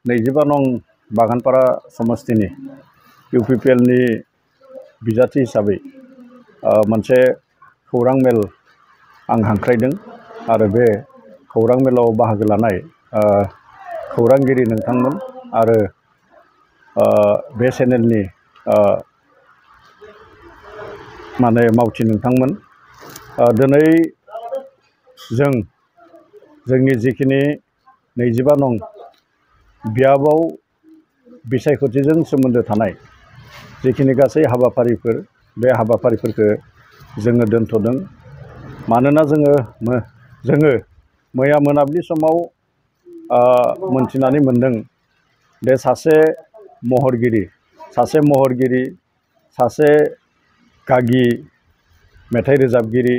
25 नं बागानपारा समस्तिनि इउपिपिएलनि बिजाथि हिसाबै मोनसे खौरां मेल आं हांख्रायदों आरो बे खौरां मेलाव बाहागो लानाय खौरांगिरि नोंथांमोन आरो बे चेनेलनि माने मावथि नोंथांमोन दिनै जोंनि जिखिनि 25 नं बियाबाव बिसायख'थिजों सोमोन्दो थानाय जिखिनि गासै हाबाफारिफोर बे हाबाफारिफोरखौ जोङो दोनथ'दों मानोना जोङो मैया मोनाबिलि समाव मोनथिनानै मोनदों बे सासे महरगिरि सासे गागि मेथाइ रोजाबगिरि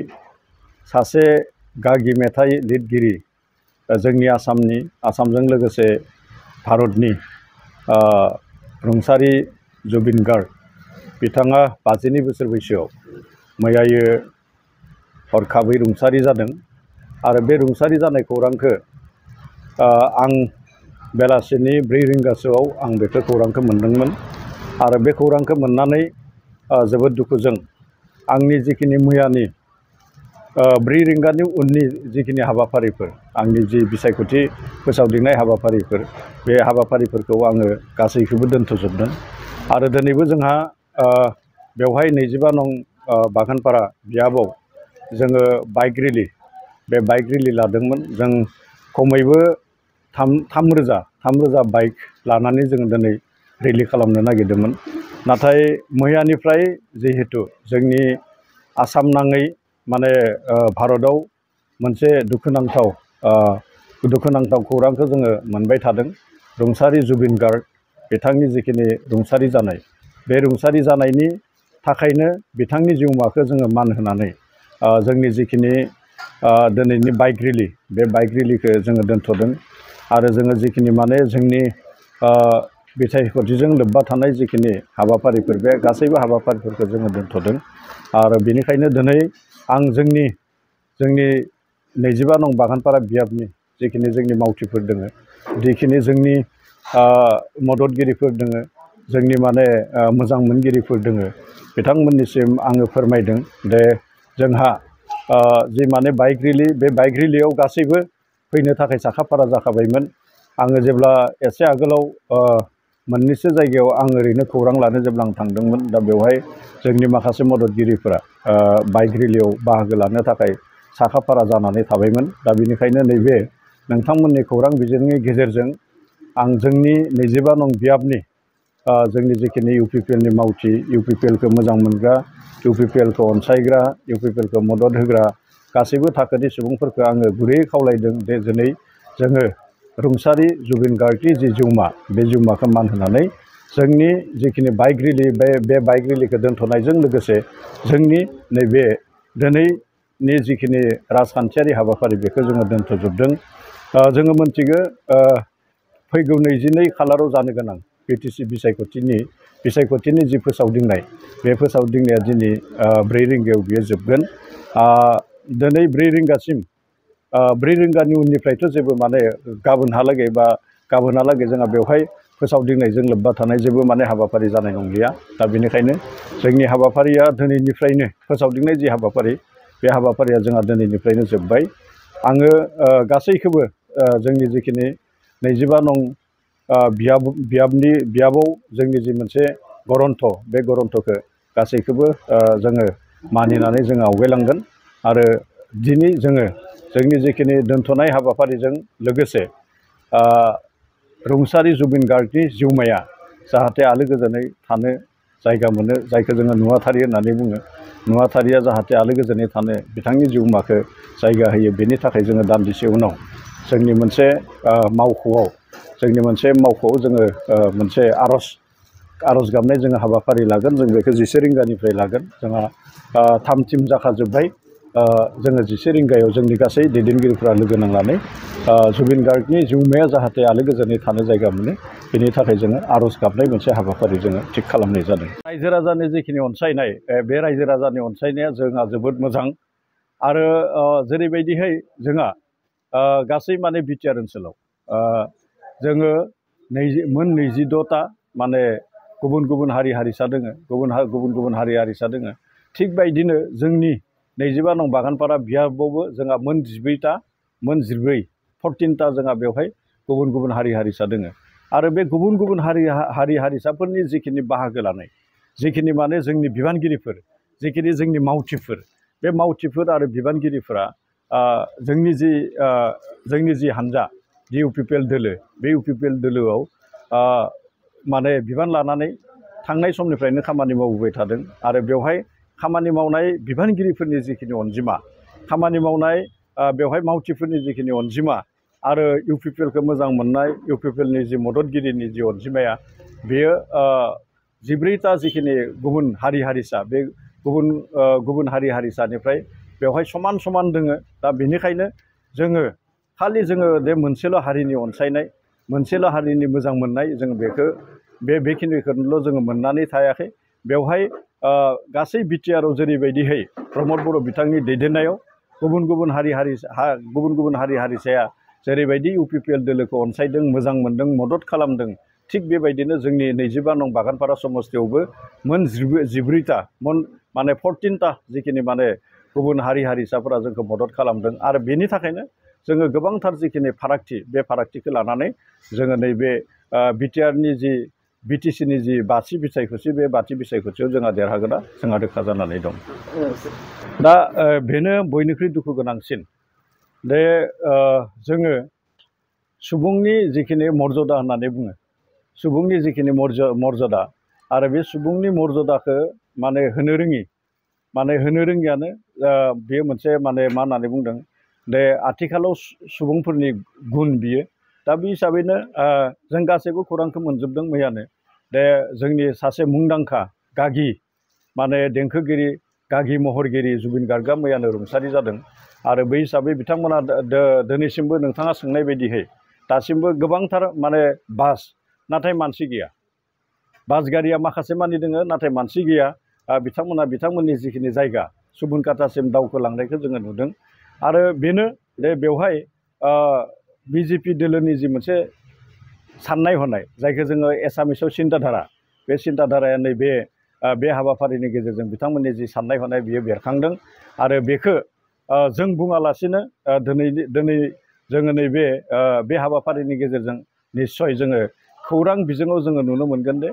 सासे गागि मेथाइ लिरगिरि जोंनि आसामजों लोगोसे भारतनि रुंसारि जुबिन गार्ग बिथाङा 52 बोसोर बैसोआव मैयायो हरखाबै रुंसारि जादों आरो बे रुंसारि जानाय खौरांखौ आं बेलासिनि 4 रिंगासोआव आं बेफोर खौरांखौ मोनदोंमोन आरो बे खौरांखौ मोननानै जोबोद दुखुजों आंनि जिखिनि मैयानि 4 रिंगानि उननि जिखिनि हाबाफारिफोर आंनि जि बिसायख'थि फोसावदिंनाय हाबाफारिफोर बे हाबाफारिफोरखौ आङो गासैखौबो दोनथ'जोबदों आरो दिनैबो जोंहा बेवहाय 25 नं बागानपारा बियाबाव जोङो बाइक रिलि लादोंमोन जों खमैबो 3,000 बाइक लानानै जों दिनै रिलि खालामनो नागिरदोंमोन नाथाय मैयानिफ्राय जिहेतु जोंनि आसाम नाङै माने भारतआव मोनसे दुखुनांथाव खौरांखौ जोङो मोनबाय थादों रुंसारि जुबिन गार्ग बिथांनि जिखिनि रुंसारि जानाय बे रुंसारि जानायनि थाखायनो बिथांनि जिउमाखौ जोङो मान होनानै जोंनि जिखिनि दिनैनि बाइक रिलि बे बाइक रिलिखौ जोङो दोनथ'दों आरो जोङो जिखिनि माने जोंनि बिसायख'थिजों लोब्बा थानाय जिखिनि हाबाफारिफोर बे गासैबो हाबाफारिफोरखौ जोङो दोनथ'दों आरो बेनिखायनो दिनै आं जोंनि 25 नं बागानपारा बियाबनि जिखिनि जोंनि मावथिफोर दङ जिखिनि जोंनि मददगिरिफोर दङ जोंनि माने मोजां मोनगिरिफोर दङ बिथांमोननिसिम आङो फोरमायदों दे जोंहा जि माने बाइक रिलि बे बाइक रिलियाव गासैबो फैनो थाखाय साखाफारा जाखाबायमोन आङो जेब्ला एसे आगोलाव मोननैसो जायगायाव आं ओरैनो खौरां लानो जेब्ला आं थांदोंमोन दा बेवहाय जोंनि माखासे मददगिरिफोरा बाइक रिलियाव बाहागो लानो थाखाय साखाफारा जानानै थाबायमोन दा बेनिखायनो नैबे नोंथांमोननि खौरां बिजोंनि गेजेरजों आं जोंनि 25 नं बियाबनि जोंनि जिखिनि इउपिपिएलनि मावथि इउपिपिएलखौ मोजां मोनग्रा इउपिपिएलखौ अनसायग्रा इउपिपिएलखौ मदद होग्रा गासैबो थाखोनि सुबुंफोरखौ आङो गुरैयै खावलायदों जे दिनै जोङो रुंसारि जुबिन गार्गनि जि जिउमा बे जिउमाखौ मान होनानै जोंनि जिखिनि बाइक रिलि बे बाइक रिलिखौ दोनथ'नायजों लोगोसे जोंनि नैबे दिनैनि जिखिनि राजखान्थियारि हाबाफारि बेखौ जोङो दोनथ'जोबदों जोङो मोनथिगौ फैगौ 22 खालाराव जानो गोनां बिटिसि बिसायख'थिनि जि फोसावदिंनाय बे फोसावदिंनाया दिनै 4 रिंगायाव बियो जोबगोन दिनै 4 रिंगासिम 4 रिंगानि उननिफ्रायथ' जेबो माने गाबोनहालागै जोंहा बेवहाय फोसावदिंनायजों लोब्बा थानाय जेबो माने हाबाफारि जानाय नंलिया दा बेनिखायनो जोंनि हाबाफारिया दिनैनिफ्रायनो फोसावदिंनाय जि हाबाफारि बे हाबाफारिया जोंहा दिनैनिफ्रायनो जोब्बाय आङो गासैखौबो जोंनि जिखिनि 25 नं बियाबाव जोंनि जि मोनसे गरन्थ बे गरन्थखौ गासैखौबो जोङो मानिनानै जोङो आवगायलांगोन आरो दिनै जोङो जोंनि जिखिनि दोनथ'नाय हाबाफारिजों लोगोसे रुंसारि जुबिन गार्गनि जिउमाया जाहाथे आलो गोजोनै थानो जायगा मोनो जायखौ जोङो नुवाथारि होननानै बुङो नुवाथारिया जाहाथे आलो गोजोनै थानो बिथांनि जिउमाखौ जायगा होयो बेनि थाखाय जोङो दान्दिसे उनाव जोंनि मोनसे मावख'आव जोङो मोनसे आर'ज गाबनाय जोङो हाबाफारि लागोन जों बेखौ 11 रिंगानिफ्राय लागोन जोंहा 3 टिम जाखाजोब्बाय जोङो 11 रिंगायाव जोंनि गासै दैदेनगिरिफ्रा लोगो नांनानै जुबिन गार्गनि जिउमाया जाहाथे आलो गोजोनै थानो जायगा मोनो बेनि थाखाय जोङो आर'ज गाबनाय मोनसे हाबाफारि जोङो थिग खालामनाय जादों रायजो राजानि जिखिनि अनसायनाय बे रायजो राजानि अनसायनाया जोंहा जोबोद मोजां आरो जेरैबायदिहाय जोंहा गासै माने बिटिआर ओनसोलाव जोङो मोन 22टा माने गुबुन गुबुन हारि हारिसा दोङो गुबुन गुबुन हारि हारिसा दोङो थिग बायदिनो जोंनि 25 नं बागानपारा बियाबावबो जोंहा मोन 14टा जोंहा बेवहाय गुबुन गुबुन हारि हारिसा दोङो आरो बे गुबुन गुबुन हारि हारिसाफोरनि जिखिनि बाहागो लानाय जिखिनि माने जोंनि बिबानगिरिफोर जिखिनि जोंनि मावथिफोर बे मावथिफोर आरो बिबानगिरिफोरा जोंनि जि हान्जा जि इउपिपिएल दोलो बे इउपिपिएल दोलोआव माने बिबान लानानै थांनाय समनिफ्रायनो खामानि मावबोबाय थादों आरो बेवहाय खामानि मावनाय बिबानगिरिफोरनि जिखिनि अनजिमा खामानि मावनाय बेवहाय मावथिफोरनि जिखिनि अनजिमा आरो इउपिपिएलखौ मोजां मोननाय इउपिपिएलनि जि मददगिरिनि जि अनजिमाया बेयो 14टा जिखिनि गुबुन हारि हारिसा बे गुबुन हारि हारिसानिफ्राय बेवहाय समान समान दोङो दा बेनिखायनो जोङो खालि जोङो बे मोनसेल' हारिनि अनसायनाय मोनसेल' हारिनि मोजां मोननाय जों बेखिनिखौल' जोङो मोननानै थायाखै बेवहाय गासै बिटिआरआव जेरैबायदिहै प्रमद बर' बिथांनि दैदेननायाव गुबुन गुबुन हारि हारिसाया जेरैबायदि इउपिपिएल दोलोखौ अनसायदों मोजां मोनदों मदद खालामदों थिग बेबायदिनो जोंनि 25 नं बागानपारा समस्तियावबो मोन 14टा माने 14टा जिखिनि माने गुबुन हारि हारिसाफोरा जोंखौ मदद खालामदों आरो बेनि थाखायनो जोङो गोबांथार जिखिनि फारागथि बे फारागथिखौ लानानै जोङो नैबे बिटिआरनि जि बिटिसिनि जि बाथि बिसायख'थि बे बाथि बिसायख'थियाव जोंहा देरहागोना जोंहा रोखा जानानै दं दा बेनो बयनिख्रुइ दुखु गोनांसिन दे जोङो सुबुंनि जिखिनि मर्यादा होननानै बुङो सुबुंनि जिखिनि मर्यादा आरो बे सुबुंनि मर्यादाखौ माने होनो रोङियानो बेयो मोनसे माने मा होननानै बुंदों दे आथिखालाव सुबुंफोरनि गुन बियो दा बे हिसाबैनो जों गासैबो खौरांखौ मोनजोबदों मैयानो दे जोंनि सासे मुंदांखा गागि माने देंखोगिरि गागि महरगिरि जुबिन गार्गआ मैयानो रुंसारि जादों आरो बै हिसाबै बिथांमोना दिनैसिमबो नोंथाङा सोंनाय बायदिहै दासिमबो गोबांथार माने बास नाथाय मानसि गैया बास गारिया माखासे मानि दोङो नाथाय मानसि गैया बिथांमोननि जिखिनि जायगा सुबुनखातासिम दावखोलांनायखौ जोङो नुदों आरो बेनो दे बेवहाय बिजेपि दोलोनि जि मोनसे साननाय हनाय जायखौ जोङो एसामिसाव सिन्ताधारा बे सिन्ताधाराया नैबे बे हाबाफारिनि गेजेरजों बिथांमोननि जि साननाय हनाय बियो बेरखांदों आरो बेखौ जों बुङालासिनो दिनै जोङो नैबे बे हाबाफारिनि गेजेरजों निस्सय जोङो खौरां बिजोङाव जोङो नुनो मोनगोन दे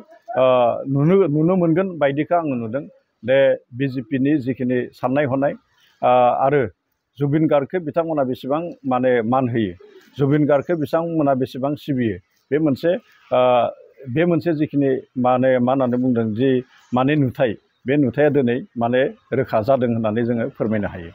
नुनो मोनगोन बायदिखौ आङो नुदों दे बिजेपिनि जिखिनि साननाय हनाय आरो जुबिन गार्गखौ बिथांमोना बेसेबां माने मान होयो जुबिन गार्गखौ बिथांमोना बेसेबां सिबियो बे मोनसे जिखिनि माने मा होननानै बुंदों जि माने नुथाय बे नुथाया दिनै माने रोखा जादों होननानै जोङो फोरमायनो हायो।